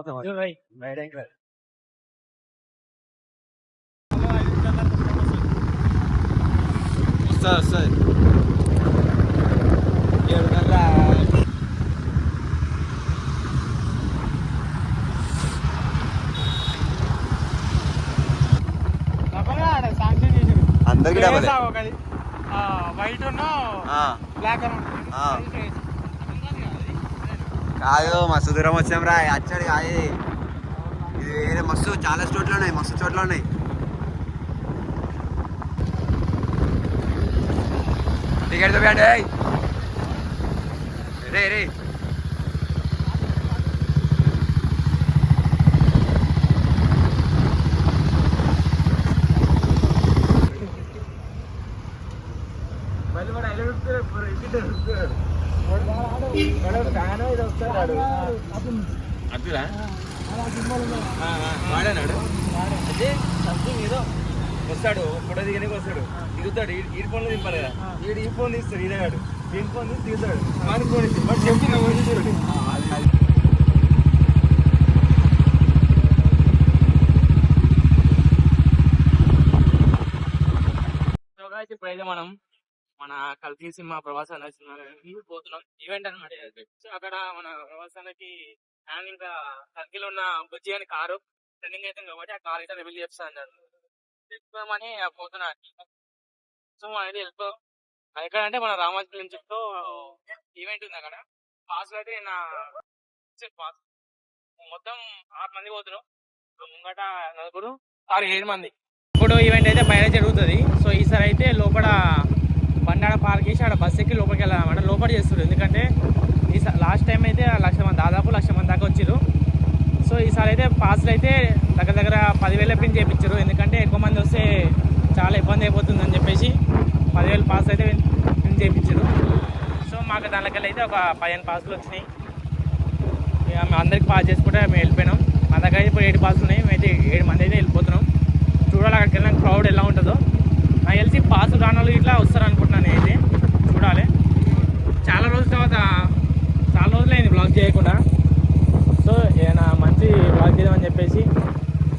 అందరికి white black కాదు మస్తు దూరం వచ్చాం రా అచ్చాడు కాదు ఇది వేరే మస్తు చాలా చోట్ల ఉన్నాయి మస్తు చోట్ల ఉన్నాయి టికెట్ రే రే వాడనాడు అదే సంథింగ్ ఏదో వస్తాడు ఫోటో దిగడానికి వస్తాడు దిగుతాడు ఈ ఫోన్లో దింపాలి కదా వీడు ఈ ఫోన్ తీస్తాడు ఇదేగాడు దీని ఫోన్ తీసి దిగుతాడు మన ఫోన్ ఇస్తాడు బట్ చెప్తున్నా ఇప్పుడైతే మనం మన కల్కి సినిమా ప్రవాసానికి పోతున్నాం ఈవెంట్ అనమాట. సో అక్కడ మన ప్రవాసానికి అండ్ ఇంకా కల్కిలో ఉన్న బుజ్జి అని కారు ట్రెండింగ్ అవుతుంది కాబట్టి ఆ కార్ అయితే రివీల్ చేస్తా అన్నారు వెళ్ళిపోమని పోతున్నా. సో మనం అయితే వెళ్ళిపో ఎక్కడంటే మన రామాజీ నుంచి ఈవెంట్ ఉంది అక్కడ. పాస్ అయితే నా పాస్ మొత్తం 6 మంది పోతున్నాం, ముంగట 4 7 మంది. ఇప్పుడు ఈవెంట్ అయితే బయట జరుగుతుంది. సో ఈసారి అయితే లోపల బండి ఆడ పార్క్ చేసి ఆడ బస్ ఎక్కి లోపలికి వెళ్ళాలన్నమాట. లోపల చేస్తారు ఎందుకంటే ఈసారి లాస్ట్ టైం అయితే 1,00,000 మంది దాదాపు 1,00,000 మంది దాకా వచ్చారు. సో ఈసారి అయితే పాస్లు అయితే దగ్గర 10,000 ప్రింట్ చేయించారు. ఎందుకంటే ఎక్కువ మంది వస్తే చాలా ఇబ్బంది అయిపోతుందని చెప్పేసి 10,000 పాస్ అయితే ప్రింట్ చేయించారు. సో మాకు దానికెళ్ళి అయితే ఒక 15 పాసులు వచ్చినాయి. ఇక మేము అందరికి పాస్ చేసుకుంటే మేము వెళ్ళిపోయినాం. మా దగ్గర ఇప్పుడు 7 పాసులు ఉన్నాయి. మేమైతే 7 మంది అయితే వెళ్ళిపోతున్నాం. చూడాలి అక్కడికి వెళ్ళిన క్రౌడ్ ఎలా ఉంటుందో. నాకు తెలిసి పాస్ రాణాలు ఇట్లా వస్తారు అనుకుంటున్నాను. అయితే చూడాలి. చాలా రోజుల తర్వాత చాలా రోజులైంది బ్లాగ్ చేయకుండా. సో ఏదైనా మంచి బ్లాగ్ చేద్దామని చెప్పేసి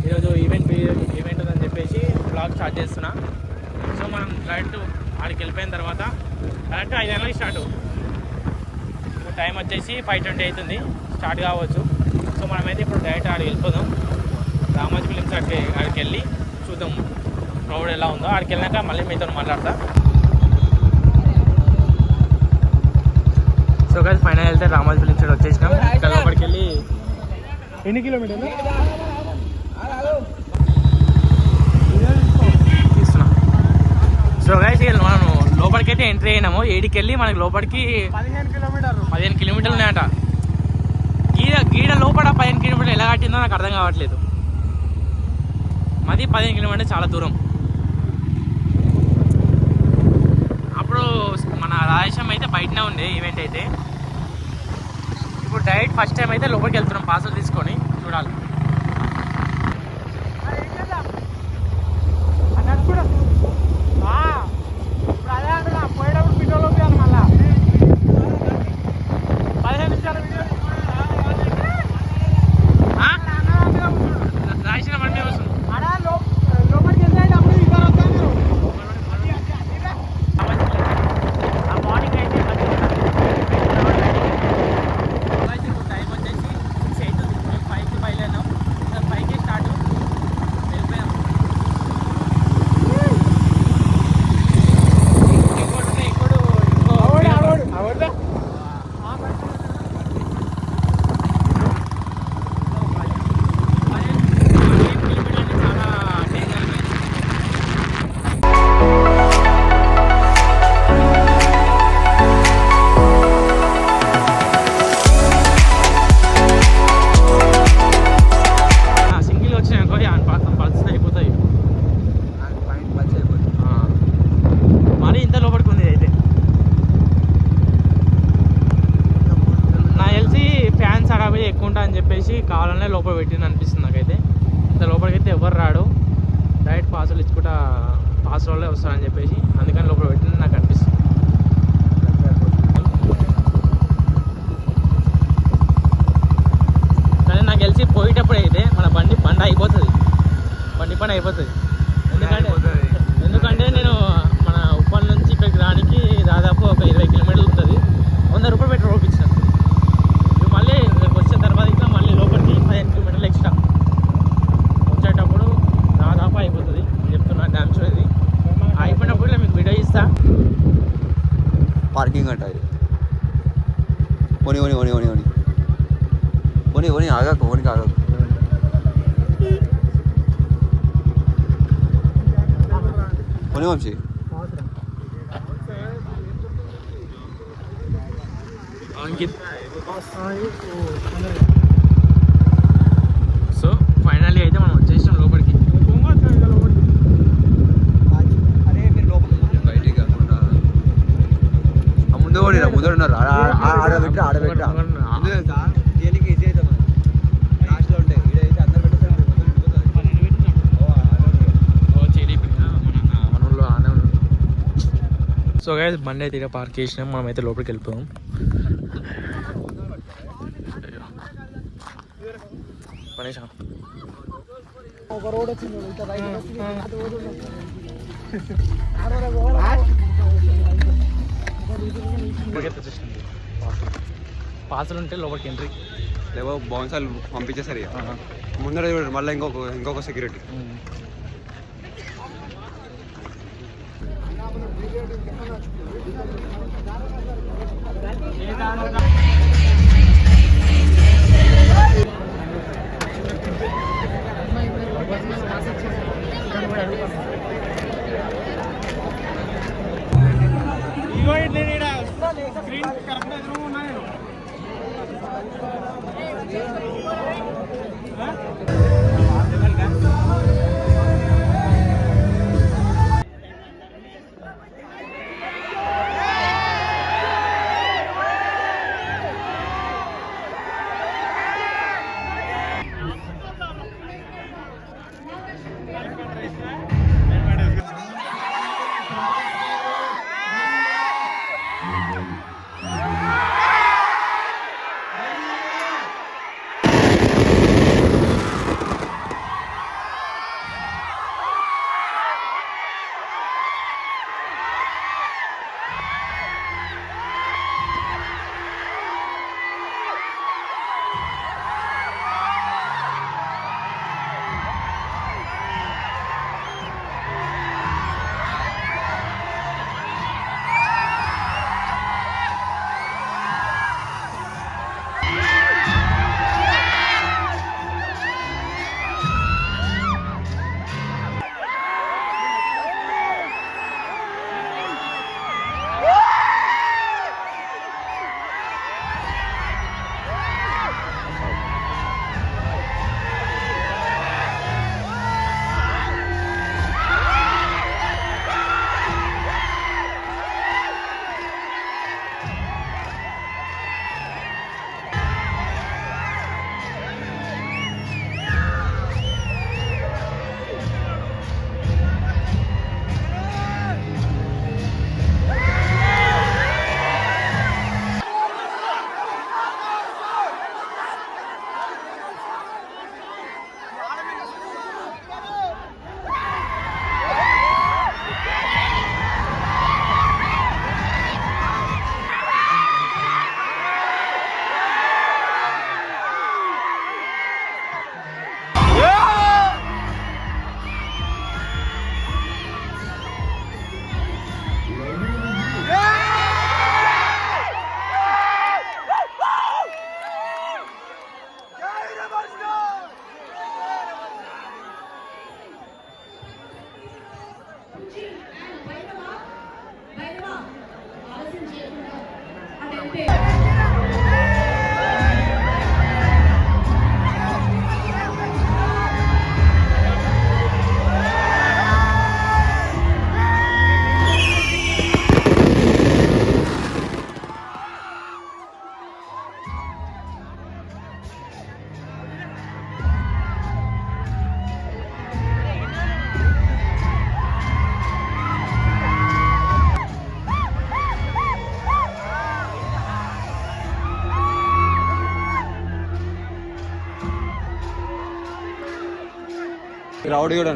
ఈరోజు ఈవెంట్ ఉందని చెప్పేసి బ్లాగ్ స్టార్ట్ చేస్తున్నా. సో మనం డైరెక్ట్ ఆడికి వెళ్ళిపోయిన తర్వాత కరెక్ట్ 5 గంటలకి స్టార్ట్. టైం వచ్చేసి 5:20 అవుతుంది, స్టార్ట్ కావచ్చు. సో మనమైతే ఇప్పుడు డైరెక్ట్ ఆడికి వెళ్ళిపోదాం. రామోజీ ఫిలిమ్స్ ఆడికి వెళ్ళి చూద్దాం క్రౌడ్ ఎలా ఉందో. ఆడికి వెళ్ళాక మళ్ళీ మీతో మాట్లాడతా. సో గాయ్స్ ఫైనల్ వెళ్తే రామోజీ ఫిలిమ్స్ వచ్చేసినాం. ఇక్కడ లోపలికి వెళ్ళి ఎన్ని కిలోమీటర్లు తీస్తున్నాం. సో గాయ్స్ మనం లోపలికి అయితే ఎంట్రీ అయినాము. 7కి వెళ్ళి మనకి లోపలికి 15 కిలోమీటర్లు ఉన్నాయట. గీడ లోపల 15 కిలోమీటర్లు ఎలా కట్టిందో నాకు అర్థం కావట్లేదు. మాది 15 కిలోమీటర్లు చాలా దూరం. అప్పుడు మన రాజేశం అయితే బయటనే ఉండే ఈవెంట్ అయితే. ఇప్పుడు డైరెక్ట్ ఫస్ట్ టైం అయితే లోపలికి వెళ్తున్నాం పాసులు తీసుకొని. చూడాలి. కావాలనే లోపల పెట్టింది అనిపిస్తుంది నాకైతే. ఇంత లోపలికి అయితే ఎవరు రాడు, డైరెక్ట్ పాసులు ఇచ్చుకుంటా పాస్ వాళ్ళే వస్తారని చెప్పేసి అందుకని లోపల పెట్టింది నాకు అనిపిస్తుంది. కానీ నాకు తెలిసి పార్కింగ్ అంట అది. పోనీ పోనీ పోనీ పోనీ పోనీ పోనీ పోనీ ఆగకు పోనీకి ఆగకు. పోనీ వంశీ. సో ఫైనల్లీ అయితే మనం వచ్చేసాం లోపలికి. బయటికి కాకుండా ముందు కూడా ముందు ఉన్నారు. ఆడబెట్టా ఆడబెట్టా తేలిక ఈజీ అవుతాం లాస్ట్లో ఉంటాయి. ఇదైతే అందరు పెట్టేసారు. మనలో ఆనే ఉన్నాం. సో గైస్ బండి అయితే ఇక్కడ పార్క్ చేసినాం. మనం అయితే లోపలికి వెళ్ళిపోయాం. పనేసా ఒక రోడ్ వచ్చింది. పాసులు ఉంటే లోపలికి ఎంట్రీ లేవో బౌన్సాలు పంపించేసరి ముందర చూడండి. మళ్ళీ ఇంకొక సెక్యూరిటీ. క్రౌడ్ కూడా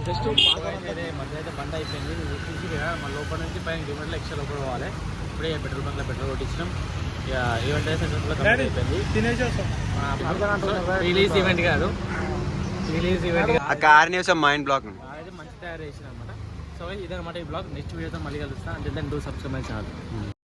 జస్ట్ మధ్య అయితే బండ్ అయిపోయింది. చూసి మన లోపల నుంచి పైన కిలోమీటర్లు ఎక్స్ట్రా లోపల పోవాలి. ఇప్పుడే పెట్రోల్ బంక్లో పెట్రోల్ కొట్టించినాం. ఇక ఈవెంట్ అయితే సక్సెస్ఫుల్గా కంప్లీట్ అయిపోయింది. రిలీజ్ ఈవెంట్ కాదు, రిలీజ్ ఈవెంట్ ఆ కార్ నిమిషం మైండ్ బ్లాక్ అయితే మంచి తయారు చేసిన అనమాట. సో ఇదనమాట ఈ బ్లాగ్. నెక్స్ట్ వీడియోతో మళ్ళీ కలుస్తా. అంటే డూ సబ్స్క్రైబ్ మై ఛానల్.